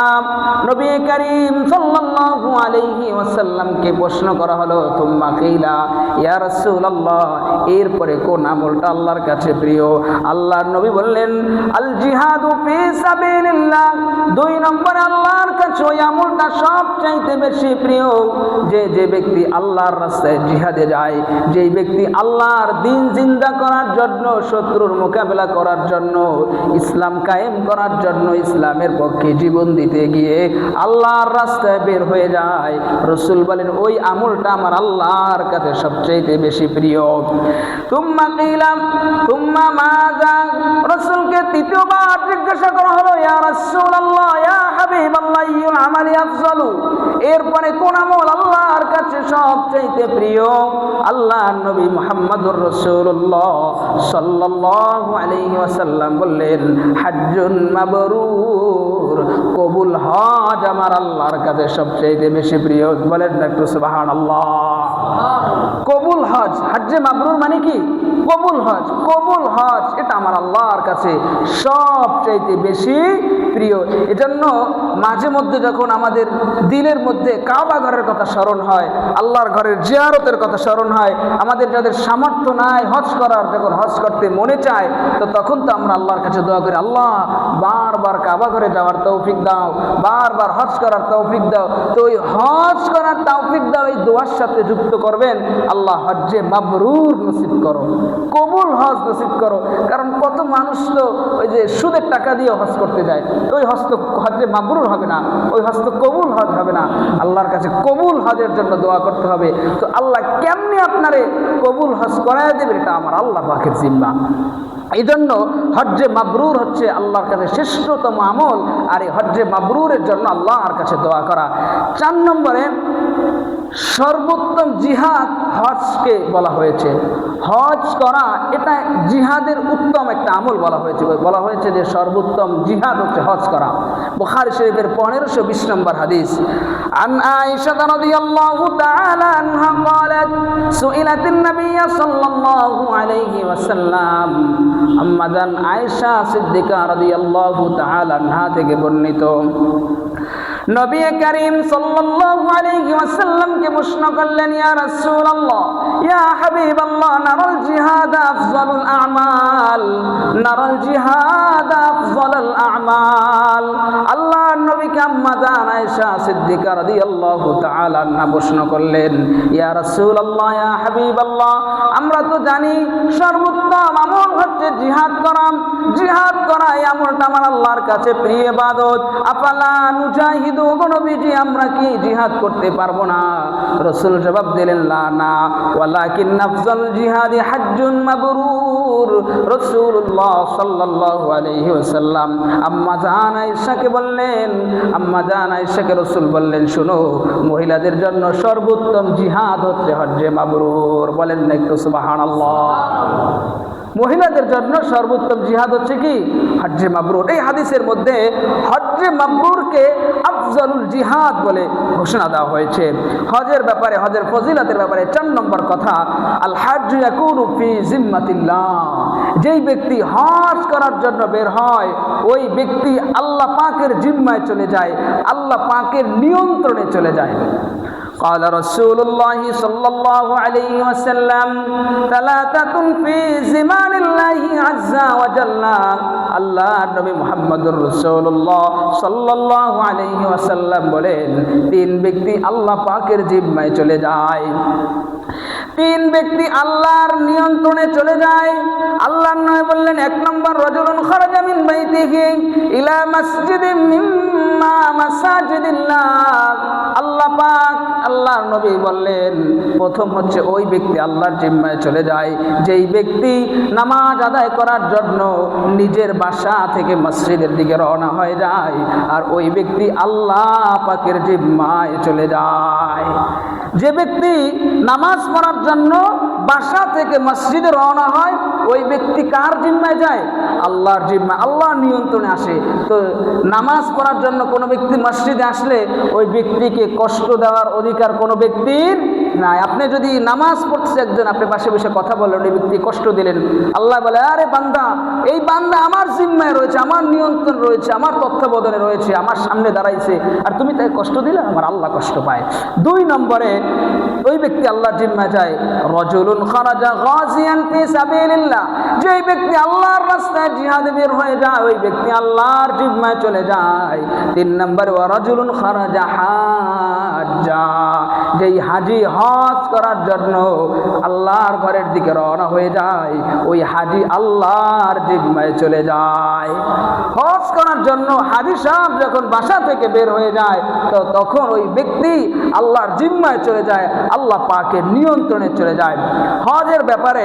নবী করিম সাল্লাল্লাহু আলাইহি ওয়াসাল্লামকে প্রশ্ন করা হলো তুম্মা কিলা, ইয়া রাসূলুল্লাহ এরপরে কোন আমলটা আল্লাহর কাছে প্রিয়? আল্লাহর নবী বললেন আল জিহাদু ফি সাবিলিল্লাহ, 2 নম্বরে আল্লাহর কাছে ওই আমলটা সবচাইতে বেশি প্রিয় যে ব্যক্তি আল্লাহর রাস্তায় জিহাদে যায়, যে ব্যক্তি আল্লাহর দ্বীন জিন্দা করার জন্য, শত্রুর মোকাবেলা করার জন্য, ইসলাম কায়েম করার জন্য, ইসলামের পক্ষে জীবন দিতে গিয়ে আল্লাহর রাস্তায় বের হয়ে যায়, রাসূল বলেন ওই আমলটা আমার আল্লাহর কাছে সবচাইতে বেশি প্রিয়। তুম্মা কিলা তুম্মা মাজা, রাসূলকে তৃতীয়বার জিজ্ঞাসা করা হলো ইয়া রাসূলুল্লাহ ইয়া হাবিবাল্লাহ আইয়ুল আমালি আফজালু, এরপরে কোন আমল আল্লাহর কাছে সবচাইতে প্রিয়? আল্লাহর নবী মুহাম্মদুর রাসূলুল্লাহ সাল্লাল্লাহু আলাইহি ওয়াসাল্লাম বললেন হাজ্জুন মাবরুর, কবুল হজ আমার আল্লাহর কাছে সবচাইতে বেশি প্রিয়। বলেন একটু সুবহানাল্লাহ। কবুল হজ, হজ্জে মাবরুর মানে কি? কবুল হজ। কবুল হজ এটা আমার আল্লাহর কাছে সবচাইতে বেশি প্রিয়। এজন্য মাঝে মধ্যে যখন আমাদের দিলের মধ্যে কাবা ঘরের কথা স্মরণ হয়, আল্লাহর ঘরের জিয়ারতের কথা স্মরণ হয়, আমাদের যাদের সামর্থ্য নাই হজ করার, যখন হজ করতে মনে চায় তো তখন তো আমরা আল্লাহর কাছে দোয়া করি, আল্লাহ বারবার কাবা ঘরে যাওয়ার তৌফিক দাও, বারবার হজ করার তৌফিক দাও। তো ওই হজ করার তৌফিক দাও এই দোয়ার সাথে যুক্ত করবেন আল্লাহ হজ্জে মাবরুর নসিব করো, কবুল হজ নসিব করো। কারণ কত মানুষ তো ওই যে সুদের টাকা দিয়ে হজ করতে যায়, ওই হজ তো হজ্জে মাবরুর হবে না, ওই হজ তো কবুল হজ হবে না। আল্লাহর কাছে কবুল হজের জন্য দোয়া করতে হবে। তো আল্লাহ কেমনি আপনারে কবুল হজ করায় দেবে এটা আমার আল্লাহ পাকের জিম্মা। এই জন্য হজ্জে মাবরুর হচ্ছে আল্লাহর কাছে শ্রেষ্ঠতম আমল, আর এই হজ্জে মাবরুরের জন্য আল্লাহর কাছে দোয়া করা। 4 নম্বরে সর্বোত্তম জিহাদ হজকে বলা হয়েছে। হজ করা এটা জিহাদের উত্তম একটা আমল বলা হয়েছে যে সর্বোত্তম জিহাদ হচ্ছে হজ করা। বুখারী শরীফের 1520 নম্বর হাদিস, আন আয়েশা রাদিয়াল্লাহু তাআলা আনহা قالت سئلت النبي সাল্লাল্লাহু আলাইহি ওয়াসাল্লাম, আম্মা জান আয়েশা সিদ্দিকা রাদিয়াল্লাহু তাআলা আনহা থেকে বর্ণিত, নবী করিম সাল্লাল্লাহু আলাইহি ওয়াসাল্লামকে প্রশ্ন করলেন ইয়া রাসূলুল্লাহ ইয়া হাবিবাল্লাহ নারাল জিহাদ আফজালুল আ'মাল, নারাল জিহাদ আফজালুল আ'মাল। আল্লাহর নবীকে আম্মা জান আয়েশা সিদ্দিকা রাদিয়াল্লাহু তাআলা আনহা প্রশ্ন করলেন ইয়া রাসূলুল্লাহ ইয়া হাবিবাল্লাহ আমরা তো জানি সর্বোত্তম আমল হচ্ছে জিহাদ করা। জিহাদ করা এই আমলটা আমার আল্লাহর কাছে প্রিয় ইবাদত। আফালা নুজাহিদু, নবীজি আমরা কি জিহাদ করতে পারবো না? রাসূল জবাব দিলেন লা না, ওয়ালাকিন আফজাল জিহাদি হাজ্জুন মাবরুর। রাসূলুল্লাহ সাল্লাল্লাহু আলাইহি ওয়াসাল্লাম আম্মা জান আয়েশাকে বললেন, আম্মা জান আয়েশাকে রাসূল বললেন শোনো, মহিলাদের জন্য সর্বোত্তম জিহাদ হচ্ছে হজ্জে মাবরুর। বলেন না একটু সুবহানাল্লাহ। মহিলাদের জন্য সর্বোত্তম জিহাদ হচ্ছে কি? হজ্জে মাবরুর। এই হাদিসের মধ্যে হজ্জে মাবরুরকে আফজালুল জিহাদ বলে ঘোষণা দেওয়া হয়েছে। হজের ব্যাপারে, হজের ফজিলতের ব্যাপারে 4 নম্বর কথা, আল হাজ্জু ইয়াকুনু ফি জিম্মাতিল্লাহ। যেই ব্যক্তি হজ করার জন্য বের হয় ওই ব্যক্তি আল্লাহ পাকের জিম্মায় চলে যায়, আল্লাহ পাকের নিয়ন্ত্রণে চলে যায়। قال رسول الله صلى الله عليه وسلم ثلاثة في زمان الله عز وجل। আল্লাহ নবী মুহাম্মদুর রাসূলুল্লাহ সাল্লাল্লাহু আলাইহি ওয়াসাল্লাম বলেন 3 ব্যক্তি আল্লাহ পাকের জিম্মায় চলে যায়। 3 ব্যক্তি আল্লাহর নিয়ন্ত্রণে চলে যায়। আল্লাহর নবী বললেন 1 নম্বর রাজুলুন খারাজা মিন বাইতিহি ইলা মাসজিদিন মিম্মা মাসাজিদিল্লাহ। আল্লাহ পাক, আল্লাহর নবী বললেন প্রথম হচ্ছে ওই ব্যক্তি আল্লাহর জিম্মায় চলে যায় যেই ব্যক্তি নামাজ আদায় করার জন্য নিজের বাসা থেকে মসজিদের দিকে রওনা হয়ে যায়, আর ওই ব্যক্তি আল্লাহ পাকের জিম্মায় চলে যায়। যে ব্যক্তি নামাজ পড়ার জন্য বাসা থেকে মসজিদে রওনা হয় ওই ব্যক্তি কার জিম্মায় যায়? আল্লাহর জিম্মায়, আল্লাহর নিয়ন্ত্রণে আসে। তো নামাজ পড়ার জন্য কোনো ব্যক্তি মসজিদে আসলে ওই ব্যক্তিকে কষ্ট দেওয়ার অধিকার কোনো ব্যক্তির নাই। আপনি যদি নামাজ পড়ছে একজন, আপনি পাশে বসে কথা বললেন, ওই ব্যক্তি কষ্ট দিলেন, আল্লাহ বলে আরে বান্দা, এই বান্দা আমার জিম্মায় রয়েছে, আমার নিয়ন্ত্রণ রয়েছে, আমার তত্ত্বাবধানে রয়েছে, আমার সামনে দাঁড়াইছে, আর তুমি তাকে কষ্ট দিলে, আমার আল্লাহ কষ্ট পায়। 2 নম্বরে ওই ব্যক্তি আল্লাহর জিম্মায় যায় রাজুলুন খারাজা গাজিয়ান ফি সাবিলিল্লাহ, যে ব্যক্তি আল্লাহর রাস্তায় জিহাদে বের হয়ে যায়, ওই ব্যক্তি আল্লাহর জিম্মায় চলে যায়। 3 নম্বরে ওয়া রাজুলুন খারাজা হাজ্জা, যেই হাজি হজ করার জন্য আল্লাহর ঘরের দিকে রওনা হয়ে যায়, ওই হাজি আল্লাহর জিম্মায় চলে যায়। হজ করার জন্য হাজি সাহেব যখন বাসা থেকে বের হয়ে যায়, তো তখন ওই ব্যক্তি আল্লাহর জিম্মায় চলে যায়, আল্লাহ পাকের নিয়ন্ত্রণে চলে যায়। হজের ব্যাপারে,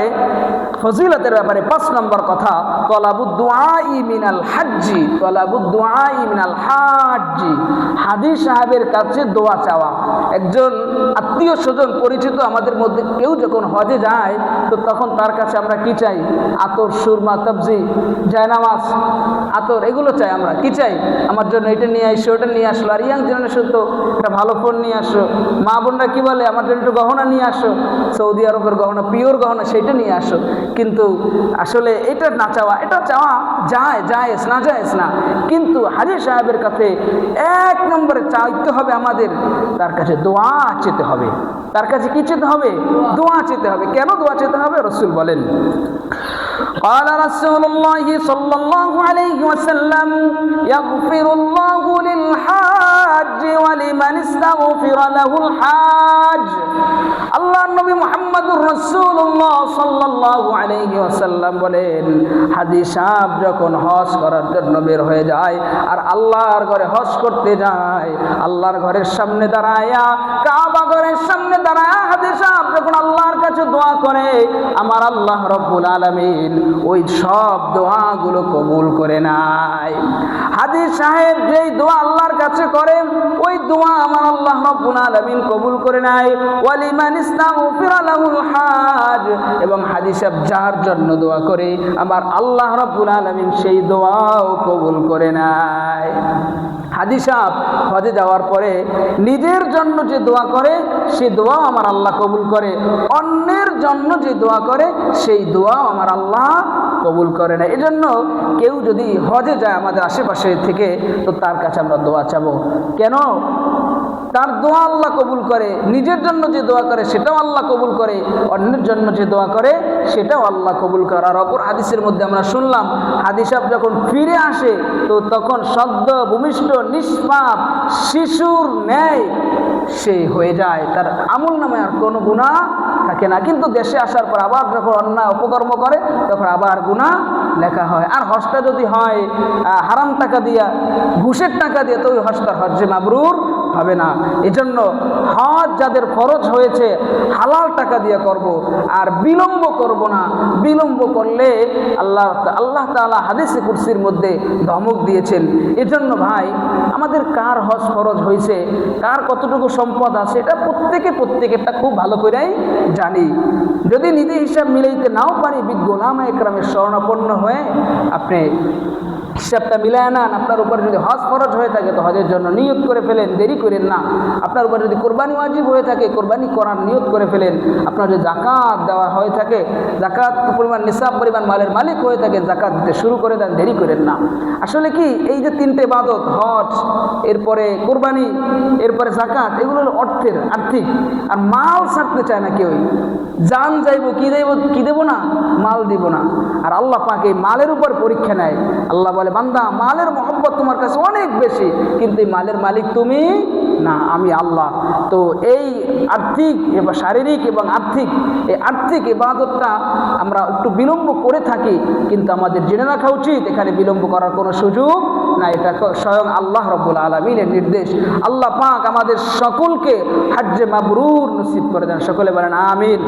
ফজিলতের ব্যাপারে 5 নম্বর কথা, তলাবুদ দুআই মিনাল হাজ্জি, তলাবুদ দুআই মিনাল হাজ্জি, হাজি সাহেবের কাছে দোয়া চাওয়া। একজন আত্মীয় স্বজন পরিচিত আমাদের মধ্যে কেউ যখন হজে যায়, তো তখন তার কাছে আমরা কি চাই? আতর, সুরমা, তবজি, জায়নামাজ, আতর, এগুলো চাই। আমরা কি চাই? আমার জন্য এটা নিয়ে আসো, ওটা নিয়ে আসলো। আর ইয়াং জেনারেশন তো একটা ভালো ফোন নিয়ে আসো। মা বোনরা কি বলে? আমার জন্য একটু গহনা নিয়ে আসো, সৌদি আরবের গহনা, পিওর গহনা, সেইটা নিয়ে আসো। কিন্তু আসলে এটা না চাওয়া, এটা চাওয়া জায়েজ না, জায়েজ না। কিন্তু হাজি সাহেবের কাছে 1 নম্বরে চাইতে হবে আমাদের, তার কাছে দোয়া চেতে হবে। তার কাছে কি চেতে হবে? দোয়া চেতে হবে। কেন দোয়া চেতে হবে? রাসূল বলেন, قال رسول الله صلى الله عليه وسلم يغفر الله للحاج ولمن استغفر له الحاج। আল্লাহ নবী মুহাম্মদুর রাসূলুল্লাহ সাল্লাল্লাহু আলাইহি ওয়াসাল্লাম বলেন, হাজি সাহেব যখন হজ করার জন্য বের হয়ে যায় আর আল্লাহর ঘরে হজ করতে যায়, আল্লাহর ঘরের সামনে দাঁড়ায়া, কাবা ঘরের সামনে দাঁড়ায়া হাজি সাহেব যখন আল্লাহর কাছে দোয়া করে, আমার আল্লাহ রব্বুল আলামিন ওই সব দোয়াগুলো কবুল করে নেয়। হাজি সাহেব যেই দোয়া আল্লাহর কাছে করে, ওই দোয়া আমার আল্লাহ রব্বুল আলামিন কবুল করে নেয়। ওয়ালিমান ইস্তাগফিরা লাহুল হাজ, এবং হাজি সাহেব যার জন্য দোয়া করে, আমার আল্লাহ রব্বুল আলামিন সেই দোয়াও কবুল করে নেয়। হাজি সাহেব হজে যাওয়ার পরে নিজের জন্য যে দোয়া করে, সে দোয়াও আমার আল্লাহ কবুল করে। অন্যের জন্য যে দোয়া করে, সেই দোয়াও আমার আল্লাহ কবুল করে না। এজন্য কেউ যদি হজে যায় আমাদের আশেপাশে থেকে, তো তার কাছে আমরা দোয়া চাবো। কেন? তার দোয়া আল্লাহ কবুল করে। নিজের জন্য যে দোয়া করে সেটাও আল্লাহ কবুল করে, অন্যের জন্য যে দোয়া করে সেটাও আল্লাহ কবুল করে। আর অপর হাদিসের মধ্যে আমরা শুনলাম, হাজি সাহেব যখন ফিরে আসে, তো তখন সদ্য ভূমিষ্ঠ নিষ্পাপ শিশুর ন্যায় সে হয়ে যায়, তার আমল নামে আর কোনো গুনাহ থাকে না। কিন্তু দেশে আসার পর আবার যখন অন্যায় অপকর্ম করে, তখন আবার গুনাহ লেখা হয়। আর হজটা যদি হয় হারাম টাকা দিয়া, ঘুষের টাকা দিয়ে, তো ওই হজটার হজ্জে মাবরুর হবে না। এজন্য হজ যাদের ফরজ হয়েছে, হালাল টাকা দিয়ে করব, আর বিলম্ব করব না। বিলম্ব করলে আল্লাহ তাআলা হাদিসে কুরসির মধ্যে ধমক দিয়েছেন। এজন্য ভাই, আমাদের কার হজ ফরজ হয়েছে, কার কতটুকু সম্পদ আছে, এটা প্রত্যেকেরটা খুব ভালো করেই জানি। যদি নিজে হিসাব মিলাইতে নাও পারি, বিজ্ঞ ওলামা একরামের শরণাপন্ন হয়ে আপনি হিসাবটা মিলায় নেন। আপনার উপর যদি হজ ফরজ হয়ে থাকে, তো হজের জন্য নিয়ত করে ফেলেন, দেরি করেন না। আপনার উপর যদি কোরবানি ওয়াজিব হয়ে থাকে, কোরবানি করার নিয়ত করে ফেলেন। আপনার যদি জাকাত দেওয়া হয়ে থাকে, জাকাত পরিমাণ নিসাব পরিমাণ মালের মালিক হয়ে থাকে, জাকাত দিতে শুরু করে দেন, দেরি করেন না। আসলে কি, এই যে 3টে ইবাদত, হজ, এরপরে কোরবানি, এরপরে জাকাত, এগুলো হলো অর্থের, আর্থিক। আর মাল ছাড়তে চায় না কেউই। জান যাইব, কি দেব না, মাল দিব না। আর আল্লাহ পাক এই মালের উপর পরীক্ষা নেয়। আল্লাহ বলে, বান্দা, মালের মহব্বত তোমার কাছে অনেক বেশি, কিন্তু এই মালের মালিক তুমি না, আমি আল্লাহ। তো এই আর্থিক এবং শারীরিক এবং এই আর্থিক ইবাদতটা আমরা একটু বিলম্ব করে থাকি, কিন্তু আমাদের জেনে রাখা উচিত এখানে বিলম্ব করার কোনো সুযোগ না। এটা স্বয়ং আল্লাহ রাব্বুল আলামিনের নির্দেশ। আল্লাহ পাক আমাদের সকলকে হজ্জে মাবরুর নসিব করে দেন। সকলে বলেন আমিন।